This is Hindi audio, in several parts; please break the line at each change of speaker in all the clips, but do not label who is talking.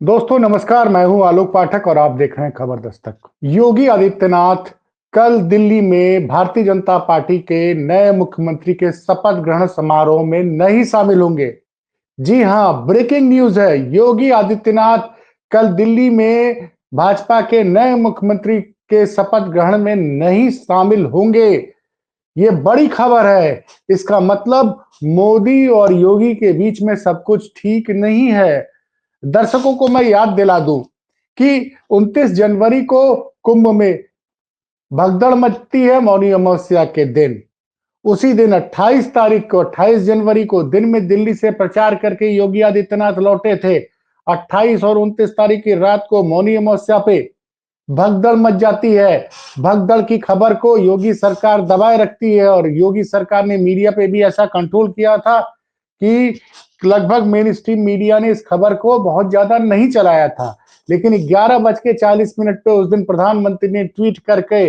दोस्तों नमस्कार, मैं हूं आलोक पाठक और आप देख रहे हैं खबर दस्तक। योगी आदित्यनाथ कल दिल्ली में भारतीय जनता पार्टी के नए मुख्यमंत्री के शपथ ग्रहण समारोह में नहीं शामिल होंगे। जी हां, ब्रेकिंग न्यूज है। योगी आदित्यनाथ कल दिल्ली में भाजपा के नए मुख्यमंत्री के शपथ ग्रहण में नहीं शामिल होंगे। ये बड़ी खबर है। इसका मतलब मोदी और योगी के बीच में सब कुछ ठीक नहीं है। दर्शकों को मैं याद दिला दूं कि 29 जनवरी को कुंभ में भगदड़ मचती है मौनी अमावस्या के दिन। उसी दिन 28 तारीख को 28 जनवरी को दिन में दिल्ली से प्रचार करके योगी आदित्यनाथ लौटे थे। 28 और 29 तारीख की रात को मौनी अमावस्या पे भगदड़ मच जाती है। भगदड़ की खबर को योगी सरकार दबाए रखती है और योगी सरकार ने मीडिया पे भी ऐसा कंट्रोल किया था कि लगभग मेन स्ट्रीम मीडिया ने इस खबर को बहुत ज्यादा नहीं चलाया था। लेकिन 11:40 पे उस दिन प्रधानमंत्री ने ट्वीट करके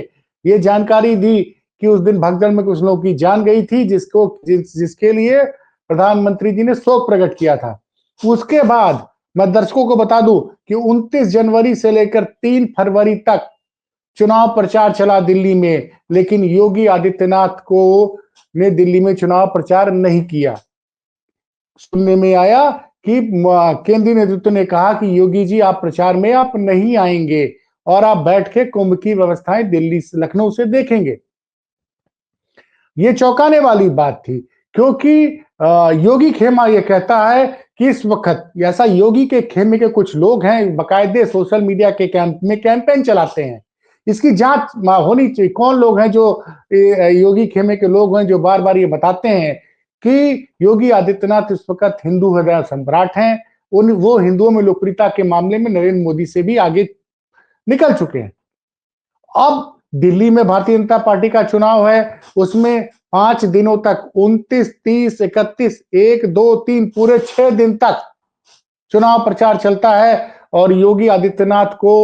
ये जानकारी दी कि उस दिन भगदड़ में कुछ लोगों की जान गई थी, जिसके लिए प्रधानमंत्री जी ने शोक प्रकट किया था। उसके बाद मैं दर्शकों को बता दूं कि 29 जनवरी से लेकर 3 फरवरी तक चुनाव प्रचार चला दिल्ली में, लेकिन योगी आदित्यनाथ को ने दिल्ली में चुनाव प्रचार नहीं किया। सुनने में आया कि केंद्रीय नेतृत्व ने कहा कि योगी जी आप प्रचार में आप नहीं आएंगे और आप बैठ के कुंभ की व्यवस्थाएं दिल्ली से लखनऊ से देखेंगे। ये चौंकाने वाली बात थी क्योंकि योगी खेमा ये कहता है कि इस वक्त ऐसा योगी के खेमे के कुछ लोग हैं बकायदे सोशल मीडिया के कैंपेन चलाते हैं। इसकी जांच होनी चाहिए। कौन लोग हैं जो योगी खेमे के लोग हैं जो बार बार ये बताते हैं कि योगी आदित्यनाथ इस वक्त हिंदू हृदय सम्राट हैं। वो हिंदुओं में लोकप्रियता के मामले में नरेंद्र मोदी से भी आगे निकल चुके हैं। अब दिल्ली में भारतीय जनता पार्टी का चुनाव है। उसमें 5 दिनों तक 29, 30, 31, 1, 2, 3 पूरे 6 दिन तक चुनाव प्रचार चलता है और योगी आदित्यनाथ को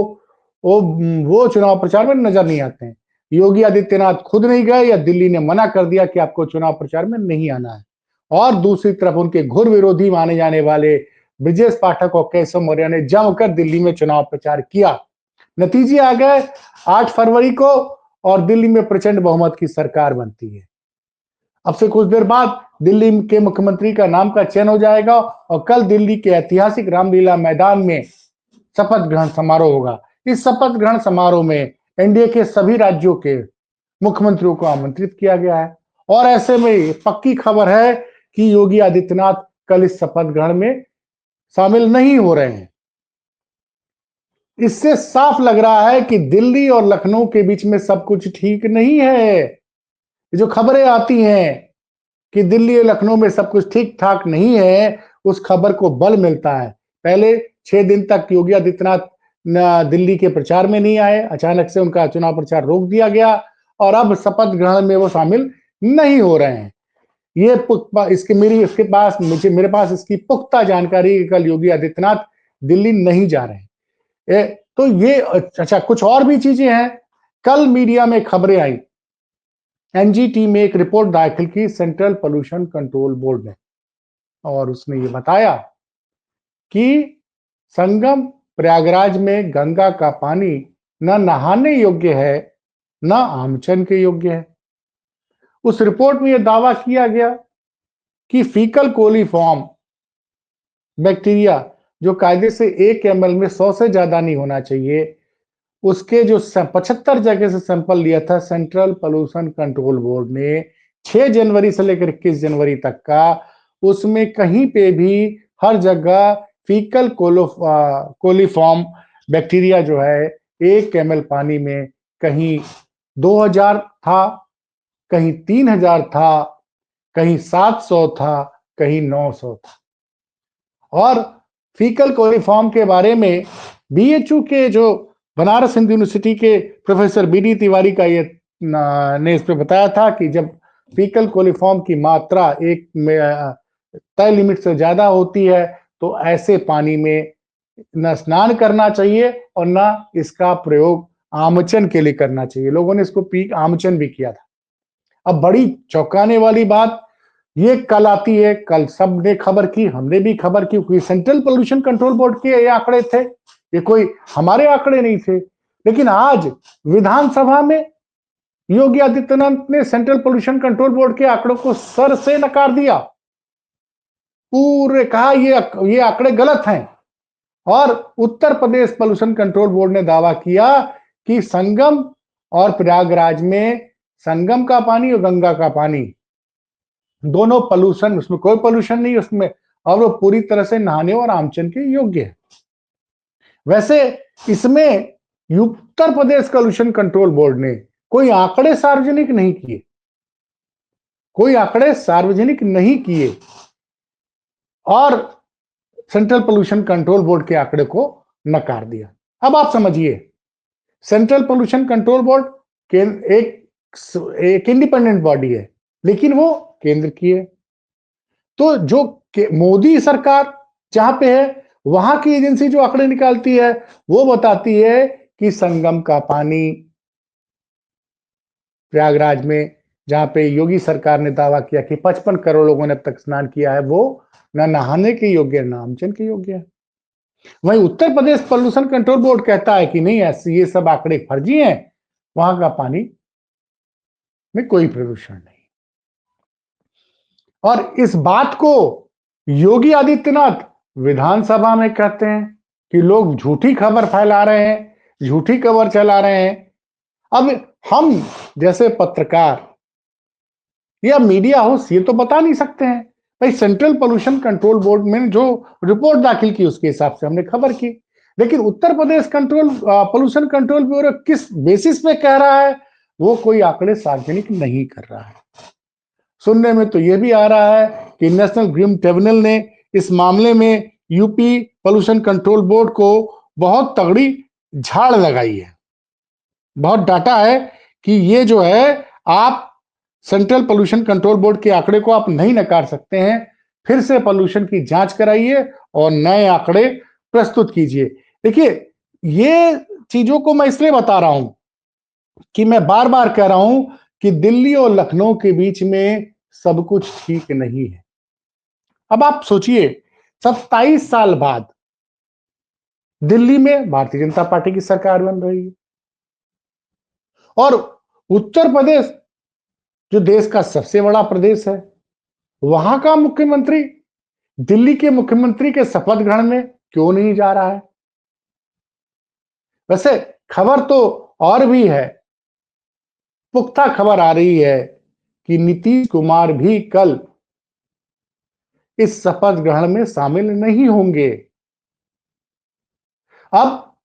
वो चुनाव प्रचार में नजर नहीं आते हैं। योगी आदित्यनाथ खुद नहीं गए या दिल्ली ने मना कर दिया कि आपको चुनाव प्रचार में नहीं आना है। और दूसरी तरफ उनके घोर विरोधी माने जाने वाले ब्रजेश पाठक और केशव मौर्य ने जमकर दिल्ली में चुनाव प्रचार किया। नतीजे आ गए 8 फरवरी को और दिल्ली में प्रचंड बहुमत की सरकार बनती है। अब से कुछ देर बाद दिल्ली के मुख्यमंत्री का नाम का चयन हो जाएगा और कल दिल्ली के ऐतिहासिक रामलीला मैदान में शपथ ग्रहण समारोह होगा। इस शपथ ग्रहण समारोह में एनडीए के सभी राज्यों के मुख्यमंत्रियों को आमंत्रित किया गया है और ऐसे में पक्की खबर है कि योगी आदित्यनाथ कल इस शपथ ग्रहण में शामिल नहीं हो रहे हैं। इससे साफ लग रहा है कि दिल्ली और लखनऊ के बीच में सब कुछ ठीक नहीं है। जो खबरें आती हैं कि दिल्ली और लखनऊ में सब कुछ ठीक ठाक नहीं है, उस खबर को बल मिलता है। पहले 6 दिन तक योगी आदित्यनाथ दिल्ली के प्रचार में नहीं आए, अचानक से उनका चुनाव प्रचार रोक दिया गया और अब शपथ ग्रहण में वो शामिल नहीं हो रहे हैं। ये मेरे पास इसकी पुख्ता जानकारी कल योगी आदित्यनाथ दिल्ली नहीं जा रहे हैं। तो ये अच्छा कुछ और भी चीजें हैं। कल मीडिया में खबरें आई, एनजीटी में एक रिपोर्ट दाखिल की सेंट्रल पोल्यूशन कंट्रोल बोर्ड ने और उसने ये बताया कि संगम प्रयागराज में गंगा का पानी न नहाने योग्य है न आमचन के योग्य है। उस रिपोर्ट में यह दावा किया गया कि फीकल कोलीफॉर्म बैक्टीरिया जो कायदे से 1 ml में 100 से ज्यादा नहीं होना चाहिए, उसके जो 75 जगह से सैंपल लिया था सेंट्रल पोल्यूशन कंट्रोल बोर्ड ने 6 जनवरी से लेकर 21 जनवरी तक का, उसमें कहीं पे भी हर जगह फीकल कोलीफॉर्म बैक्टीरिया जो है 1 ml पानी में कहीं 2000 था, कहीं 3000 था, कहीं 700 था, कहीं 900 था। और फीकल कोलीफॉर्म के बारे में बीएचयू के जो बनारस हिंदू यूनिवर्सिटी के प्रोफेसर बीडी तिवारी का ये ने इस पे बताया था कि जब फीकल कोलीफॉर्म की मात्रा एक तय लिमिट से ज्यादा होती है तो ऐसे पानी में न स्नान करना चाहिए और न इसका प्रयोग आमचन के लिए करना चाहिए। लोगों ने इसको आमचन भी किया था। अब बड़ी चौंकाने वाली बात, ये कल आती है, कल सबने खबर की, हमने भी खबर की, क्योंकि सेंट्रल पोल्यूशन कंट्रोल बोर्ड के ये आंकड़े थे, ये कोई हमारे आंकड़े नहीं थे। लेकिन आज विधानसभा में योगी आदित्यनाथ ने सेंट्रल पोल्यूशन कंट्रोल बोर्ड के आंकड़ों को सर से नकार दिया, पूरे कहा ये आंकड़े गलत हैं। और Uttar Pradesh pollution control board ने दावा किया कि संगम और प्रयागराज में संगम का पानी और गंगा का पानी दोनों पोल्यूशन, उसमें कोई पोल्यूशन नहीं उसमें, और वो पूरी तरह से नहाने और आमचन के योग्य है। वैसे इसमें Uttar Pradesh pollution control board ने कोई आंकड़े सार्वजनिक नहीं किए, कोई आंकड़े सार्वजनिक नहीं किए और सेंट्रल पोल्यूशन कंट्रोल बोर्ड के आंकड़े को नकार दिया। अब आप समझिए, सेंट्रल पोल्यूशन कंट्रोल बोर्ड एक इंडिपेंडेंट बॉडी है, लेकिन वो केंद्र की है। तो जो मोदी सरकार जहां पे है, वहां की एजेंसी जो आंकड़े निकालती है, वो बताती है कि संगम का पानी प्रयागराज में, जहां पे योगी सरकार ने दावा किया कि 55 करोड़ लोगों ने अब तक स्नान किया है, वो न नहाने के योग्य है, न आमचन के योग्य है। वहीं Uttar Pradesh pollution control board कहता है कि नहीं, ऐसे ये सब आंकड़े फर्जी हैं, वहां का पानी में कोई प्रदूषण नहीं। और इस बात को योगी आदित्यनाथ विधानसभा में कहते हैं कि लोग झूठी खबर फैला रहे हैं, झूठी खबर चला रहे हैं। अब हम जैसे पत्रकार या मीडिया हाउस ये तो बता नहीं सकते हैं, भाई सेंट्रल पोल्यूशन कंट्रोल बोर्ड में जो रिपोर्ट दाखिल की उसके हिसाब से हमने खबर की। लेकिन Uttar Pradesh pollution control bureau किस बेसिस पे कह रहा है, वो कोई आंकड़े सार्वजनिक नहीं कर रहा है। सुनने में तो यह भी आ रहा है कि नेशनल ग्रीन ट्रिब्यूनल ने इस मामले में यूपी पोल्यूशन कंट्रोल बोर्ड को बहुत तगड़ी झाड़ लगाई है, बहुत डांटा है कि ये जो है, आप सेंट्रल पोल्यूशन कंट्रोल बोर्ड के आंकड़े को आप नहीं नकार सकते हैं, फिर से पोल्यूशन की जांच कराइए और नए आंकड़े प्रस्तुत कीजिए। देखिए, ये चीजों को मैं इसलिए बता रहा हूं कि मैं बार बार कह रहा हूं कि दिल्ली और लखनऊ के बीच में सब कुछ ठीक नहीं है। अब आप सोचिए, 27 साल बाद दिल्ली में भारतीय जनता पार्टी की सरकार बन रही है और उत्तर प्रदेश जो देश का सबसे बड़ा प्रदेश है, वहां का मुख्यमंत्री दिल्ली के मुख्यमंत्री के शपथ ग्रहण में क्यों नहीं जा रहा है? वैसे खबर तो और भी है, पुख्ता खबर आ रही है कि नीतीश कुमार भी कल इस शपथ ग्रहण में शामिल नहीं होंगे। अब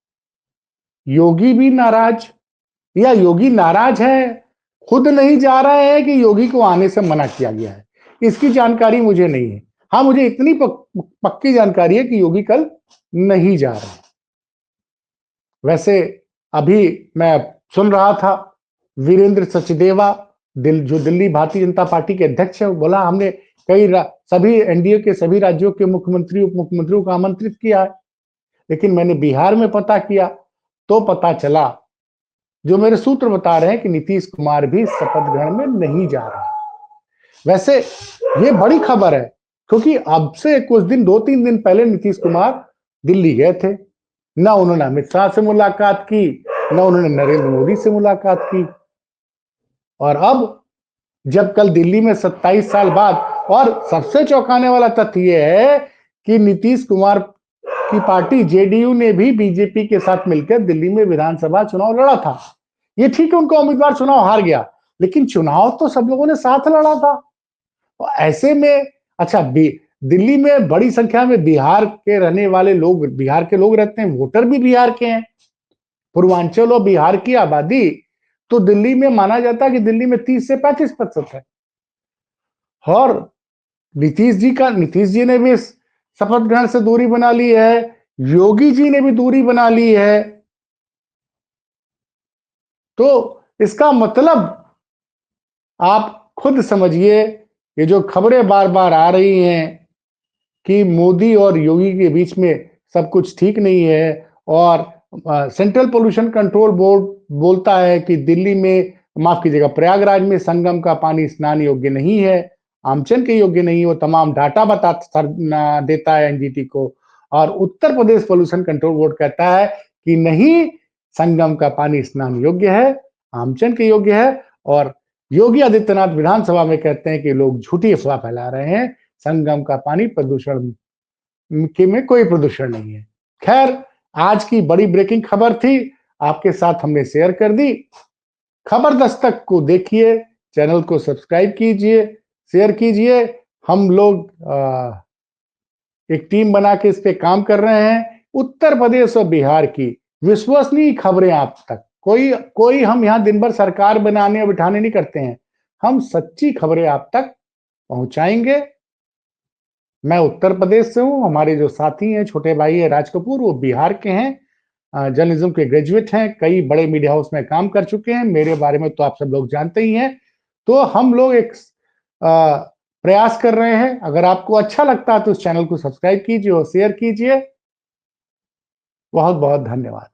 योगी भी नाराज, या योगी नाराज है, खुद नहीं जा रहे हैं कि योगी को आने से मना किया गया है, इसकी जानकारी मुझे नहीं है। हाँ, मुझे इतनी पक्की जानकारी है कि योगी कल नहीं जा रहे हैं। वैसे अभी मैं सुन रहा था, वीरेंद्र सचदेवा जो दिल्ली भारतीय जनता पार्टी के अध्यक्ष है, वो बोला हमने सभी एनडीए के सभी राज्यों के मुख्यमंत्री उप मुख्यमंत्रियों को आमंत्रित किया है। लेकिन मैंने बिहार में पता किया तो पता चला, जो मेरे सूत्र बता रहे हैं कि नीतीश कुमार भी शपथ ग्रहण में नहीं जा रहा है। वैसे ये बड़ी खबर है, क्योंकि अब से कुछ दिन, 2-3 दिन पहले नीतीश कुमार दिल्ली गए थे, ना उन्होंने अमित शाह से मुलाकात की, ना उन्होंने नरेंद्र मोदी से मुलाकात की। और अब जब कल दिल्ली में 27 साल बाद, और सबसे चौंकाने वाला तथ्य यह है कि नीतीश कुमार की पार्टी जेडीयू ने भी बीजेपी के साथ मिलकर दिल्ली में विधानसभा चुनाव लड़ा था। ये ठीक है, उनका उम्मीदवार चुनाव हार गया, लेकिन चुनाव तो सब लोगों ने साथ लड़ा था। और ऐसे में अच्छा, दिल्ली में बड़ी संख्या में बिहार के रहने वाले लोग, बिहार के लोग रहते हैं, वोटर भी बिहार के हैं। पूर्वांचल और बिहार की आबादी तो दिल्ली में माना जाता है कि दिल्ली में 30 से 35% है। और नीतीश जी ने भी शपथ ग्रहण से दूरी बना ली है, योगी जी ने भी दूरी बना ली है। तो इसका मतलब आप खुद समझिए, ये जो खबरें बार बार आ रही हैं कि मोदी और योगी के बीच में सब कुछ ठीक नहीं है, और सेंट्रल पोल्यूशन कंट्रोल बोर्ड बोलता है कि दिल्ली में, माफ कीजिएगा, प्रयागराज में संगम का पानी स्नान योग्य नहीं है, आमचन के योग्य नहीं, वो तमाम डाटा देता है एनजीटी को। और Uttar Pradesh pollution control board कहता है कि नहीं, संगम का पानी स्नान योग्य है, आमचन के योग्य है। और योगी आदित्यनाथ विधानसभा में कहते हैं कि लोग झूठी अफवाह फैला रहे हैं, संगम का पानी प्रदूषण के में कोई प्रदूषण नहीं है। खैर, आज की बड़ी ब्रेकिंग खबर थी, आपके साथ हमने शेयर कर दी। खबर दस्तक को देखिए, चैनल को सब्सक्राइब कीजिए, शेयर कीजिए। हम लोग एक टीम बना के इस पे काम कर रहे हैं। उत्तर प्रदेश और बिहार की विश्वसनीय खबरें आप तक, कोई कोई हम यहाँ दिन भर सरकार बनाने और बिठाने नहीं करते हैं, हम सच्ची खबरें आप तक पहुंचाएंगे। मैं उत्तर प्रदेश से हूँ, हमारे जो साथी हैं, छोटे भाई है राज कपूर, वो बिहार के हैं, जर्नलिज्म के ग्रेजुएट हैं, कई बड़े मीडिया हाउस में काम कर चुके हैं। मेरे बारे में तो आप सब लोग जानते ही हैं। तो हम लोग एक प्रयास कर रहे हैं। अगर आपको अच्छा लगता है तो इस चैनल को सब्सक्राइब कीजिए और शेयर कीजिए। बहुत बहुत धन्यवाद।